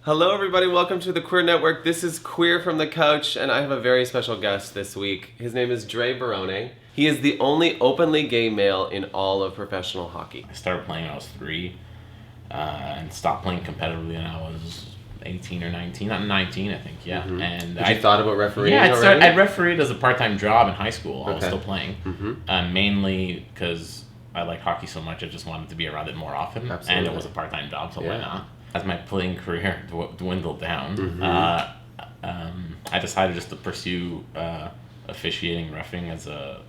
Hello, everybody. Welcome to the Queer Network. This is Queer from the Couch, and I have a very special guest this week. His name is Dre Barone. He is the only openly gay male in all of professional hockey. I started playing when I was 3 and stopped playing competitively when I was 18 or 19. Not 19, I think, yeah. Mm-hmm. And I thought about refereeing already? I refereed as a part-time job in high school. I was still playing. Mm-hmm. Mainly because I like hockey so much, I just wanted to be around it more often. Absolutely. And it was a part-time job, so why not? As my playing career dwindled down, I decided just to pursue officiating, reffing as a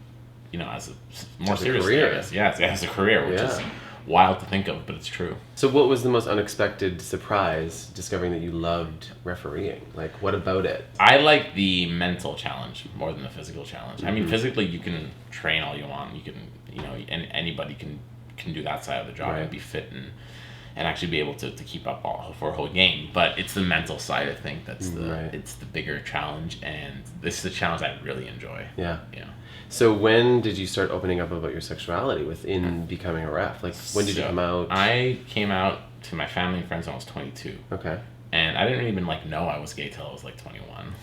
more serious career. I guess. Yeah, as a career, which is wild to think of, but it's true. So what was the most unexpected surprise discovering that you loved refereeing? Like, what about it? I like the mental challenge more than the physical challenge. I mean, physically you can train all you want. You can, and anybody can do that side of the job and be fit and actually be able to keep up for a whole game. But it's the mental side, I think, that's it's the bigger challenge, and this is the challenge I really enjoy. Yeah. Yeah. So when did you start opening up about your sexuality within becoming a ref? Like, when did you come out? I came out to my family and friends when I was 22. Okay. And I didn't even know I was gay till I was 21.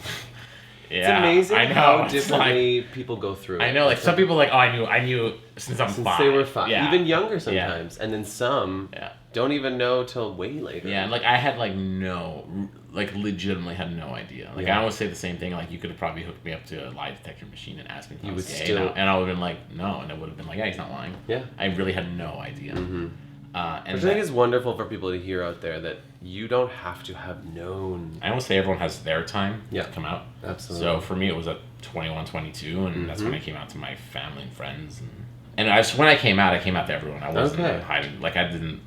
It's amazing how differently people go through it. I know, some people I knew since I'm 5. They were 5. Yeah. Even younger sometimes. And then some don't even know till way later. Yeah, and I had legitimately had no idea. I always say the same thing, you could have probably hooked me up to a lie detector machine and asked me if I was gay. And I would have been like, no, and it would have been like, yeah, he's not lying. Yeah. I really had no idea. Mm-hmm. Which I think is wonderful for people to hear out there, that you don't have to have known. I always say everyone has their time to come out. Absolutely. So for me, it was at 21, 22, and that's when I came out to my family and friends. And when I came out to everyone. I wasn't hiding.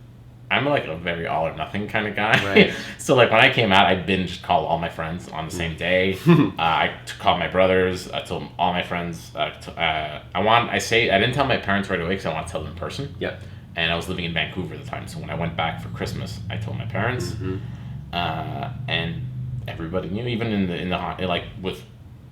I'm a very all or nothing kind of guy. Right. So when I came out, I binged called all my friends on the same day. I called my brothers. I told all my friends. I didn't tell my parents right away because I want to tell them in person. Yeah. And I was living in Vancouver at the time, so when I went back for Christmas, I told my parents, and everybody knew. Even in the with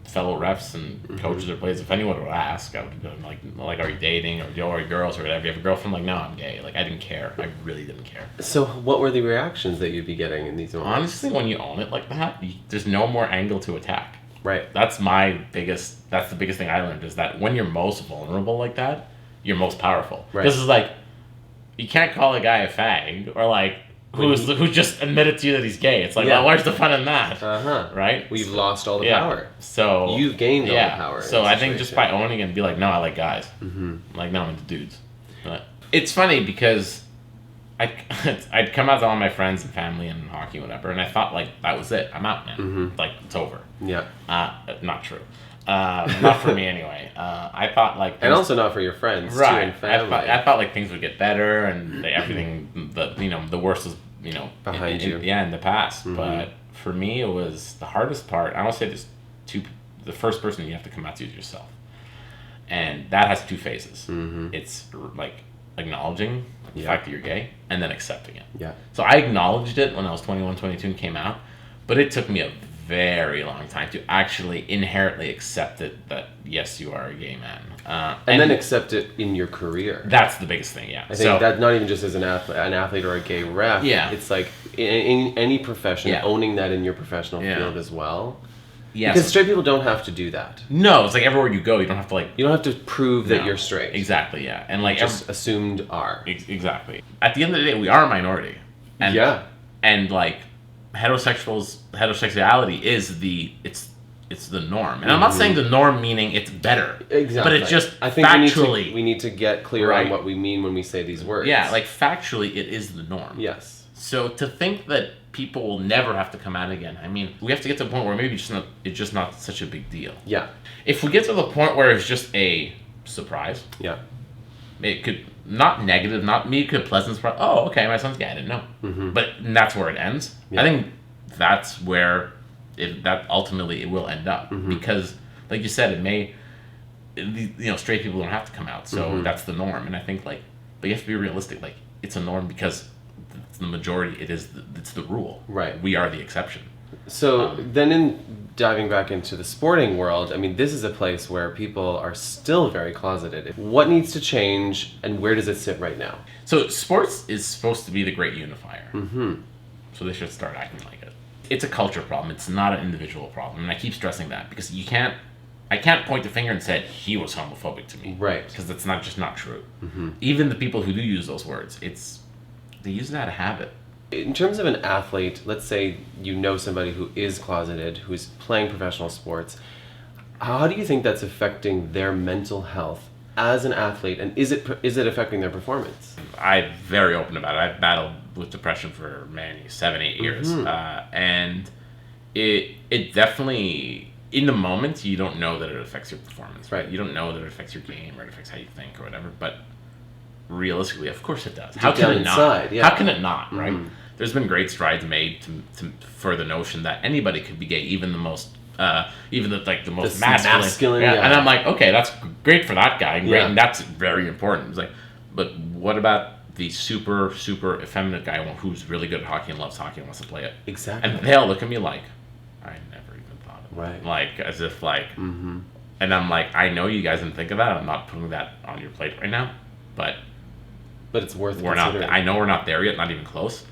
fellow refs and coaches or players, if anyone would ask, I would have been like, are you dating, or are you girls, or whatever? You have a girlfriend? No, I'm gay. I didn't care. I really didn't care. So what were the reactions that you'd be getting in these moments? Honestly, when you own it like that, there's no more angle to attack. Right. That's the biggest thing I learned, is that when you're most vulnerable like that, you're most powerful. Right. This is you can't call a guy a fag, or who just admitted to you that he's gay. It's well, where's the fun in that? Right? Well, you've lost all the power. So you've gained all the power. So I think just by owning it and be no, I like guys. No, I'm into dudes. But it's funny because I'd come out to all my friends and family and hockey and whatever, and I thought that was it. I'm out now. It's over. Yeah. Not true. Not for me anyway. I thought and also not for your friends too, and family. I thought things would get better, and everything the worst was behind you. In the past. But for me, it was the hardest part. I don't say there's two. The first person you have to come out to is yourself, and that has 2 phases. It's acknowledging the fact that you're gay, and then accepting it. Yeah. So I acknowledged it when I was 21, 22 and came out, but it took me a very long time to actually inherently accept it, that yes, you are a gay man, and then accept it in your career. That's the biggest thing. I think that not even just as an athlete or a gay ref. It's in any profession, owning that in your professional field as well. Yeah, because straight people don't have to do that. No, it's everywhere you go, you don't have to you don't have to prove that you're straight. Exactly. Yeah, and just assumed are. Exactly. At the end of the day, we are a minority. And, and heterosexuality is it's the norm, and I'm not saying the norm meaning it's better. Exactly. But it's just I think factually we need to get clear on what we mean when we say these words. Yeah, factually, it is the norm. Yes. So to think that people will never have to come out again, I mean, we have to get to the point where maybe it's just not such a big deal. Yeah. If we get to the point where it's just a surprise. Yeah. It could not negative, not me. Could pleasant surprise. Oh, okay, my son's gay. I didn't know. But that's where it ends. Yeah. I think that's where that ultimately it will end up, because, like you said, it may. Straight people don't have to come out, so that's the norm. And I think but you have to be realistic. It's a norm because it's the majority. It's the rule. Right. We are the exception. So then, in diving back into the sporting world, I mean, this is a place where people are still very closeted. What needs to change, and where does it sit right now? So sports is supposed to be the great unifier. So they should start acting like it. It's a culture problem. It's not an individual problem. And I keep stressing that because I can't point the finger and say he was homophobic to me. Right. Because that's just not true. Even the people who do use those words, they use it out of habit. In terms of an athlete, let's say you know somebody who is closeted, who's playing professional sports, how do you think that's affecting their mental health as an athlete, and is it affecting their performance? I'm very open about it. I've battled with depression for 7-8 years, and it definitely, in the moment, you don't know that it affects your performance, right? You don't know that it affects your game or it affects how you think or whatever, but realistically, of course it does. How can it not? Yeah. How can it not, right? There's been great strides made for the notion that anybody could be gay, even the most the most masculine. Yeah. And I'm like, okay, that's great for that guy, great, and that's very important. It's like, but what about the super, super effeminate guy who's really good at hockey and loves hockey and wants to play it? Exactly. And they all look at me like, I never even thought of it. Right. Like, as if like, and I'm like, I know you guys didn't think of that. I'm not putting that on your plate right now, but it's worth we're not. considering. I know we're not there yet, not even close.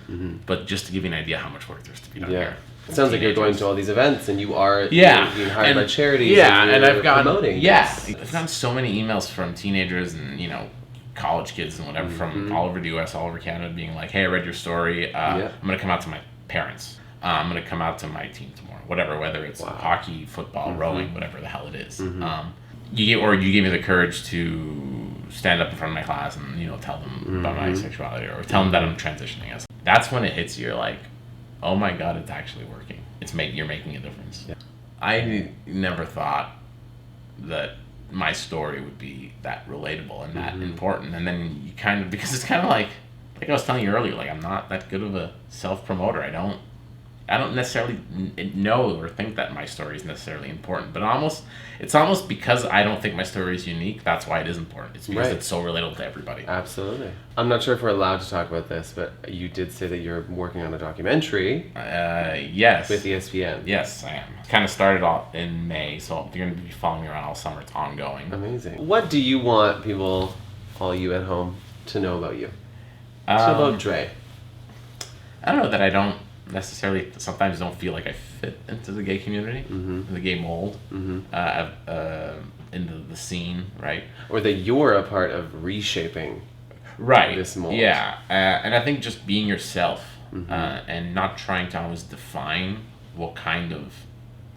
But just to give you an idea how much work there's to be done here. It sounds like you're going to all these events and you are being hired by charities. Yeah, and I've gotten promoting. I've gotten so many emails from teenagers and college kids and whatever from all over the U.S., all over Canada, being like, "Hey, I read your story. I'm going to come out to my parents. I'm going to come out to my team tomorrow. Whatever, whether it's hockey, football, rowing, whatever the hell it is." You gave me the courage to stand up in front of my class and tell them about my sexuality or tell them that I'm transitioning. That's when it hits you. You're like, oh my God, it's actually working. You're making a difference. Yeah. I never thought that my story would be that relatable and that important. And then you because it's kind of like I was telling you earlier, like I'm not that good of a self-promoter. I don't necessarily know or think that my story is necessarily important, but it's almost because I don't think my story is unique. That's why it is important. It's because it's so relatable to everybody. Absolutely. I'm not sure if we're allowed to talk about this, but you did say that you're working on a documentary. Yes. With ESPN. Yes, I am. Kind of started off in May, so you're going to be following me around all summer. It's ongoing. Amazing. What do you want people, all you at home, to know about you? About Dre. I don't know that I don't necessarily sometimes don't feel like I fit into the gay community, the gay mold, into the scene, right? Or that you're a part of reshaping this mold. Yeah, and I think just being yourself and not trying to always define what kind of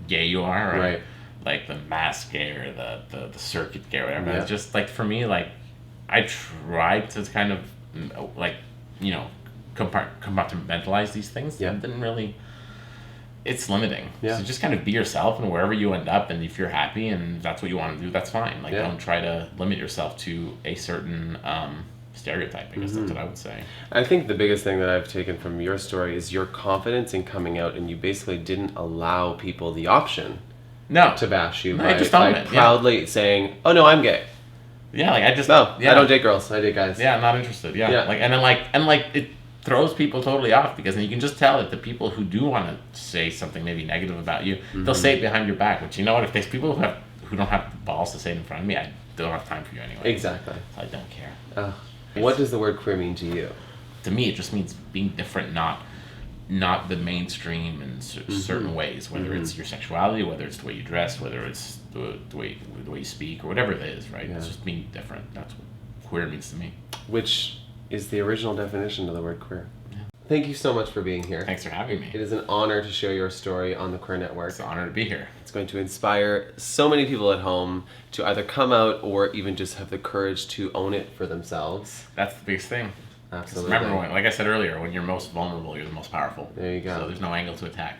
gay you are, right? Like the mass gay or the circuit gay or whatever. It's just like for me, like I tried to kind of like compartmentalize these things. It didn't really. It's limiting. So just kind of be yourself, and wherever you end up, and if you're happy and that's what you want to do, that's fine. Like don't try to limit yourself to a certain stereotype. I guess that's what I would say. I think the biggest thing that I've taken from your story is your confidence in coming out, and you basically didn't allow people the option to bash you by proudly saying, "Oh no, I'm gay." Yeah, like I don't date girls. I date guys. Yeah, I'm not interested. Yeah. Like and it throws people totally off because then you can just tell that the people who do want to say something maybe negative about you, they'll say it behind your back. Which you know what? If there's people who don't have the balls to say it in front of me, I don't have time for you anyway. Exactly. So I don't care. What does the word queer mean to you? To me, it just means being different, not the mainstream in certain ways. Whether it's your sexuality, whether it's the way you dress, whether it's the way you speak, or whatever it is. Right? It's just being different. That's what queer means to me. Which is the original definition of the word queer. Yeah. Thank you so much for being here. Thanks for having me. It is an honor to share your story on the Queer Network. It's an honor to be here. It's going to inspire so many people at home to either come out or even just have the courage to own it for themselves. That's the biggest thing. Absolutely. Remember, like I said earlier, when you're most vulnerable, you're the most powerful. There you go. So there's no angle to attack.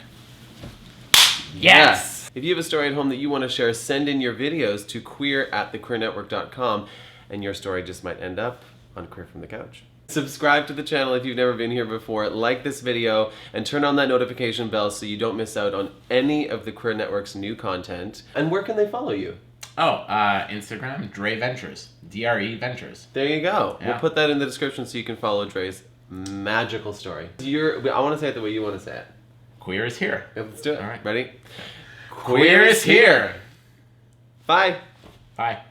Yes! If you have a story at home that you want to share, send in your videos to queer@thequeernetwork.com, and your story just might end up on Queer from the Couch. Subscribe to the channel if you've never been here before, like this video, and turn on that notification bell so you don't miss out on any of the Queer Network's new content. And where can they follow you? Instagram, Dre Ventures. DRE Ventures. There you go. Yeah. We'll put that in the description so you can follow Dre's magical story. I want to say it the way you want to say it. Queer is here. Yeah, let's do it. All right. Ready? Queer is here. Bye. Bye.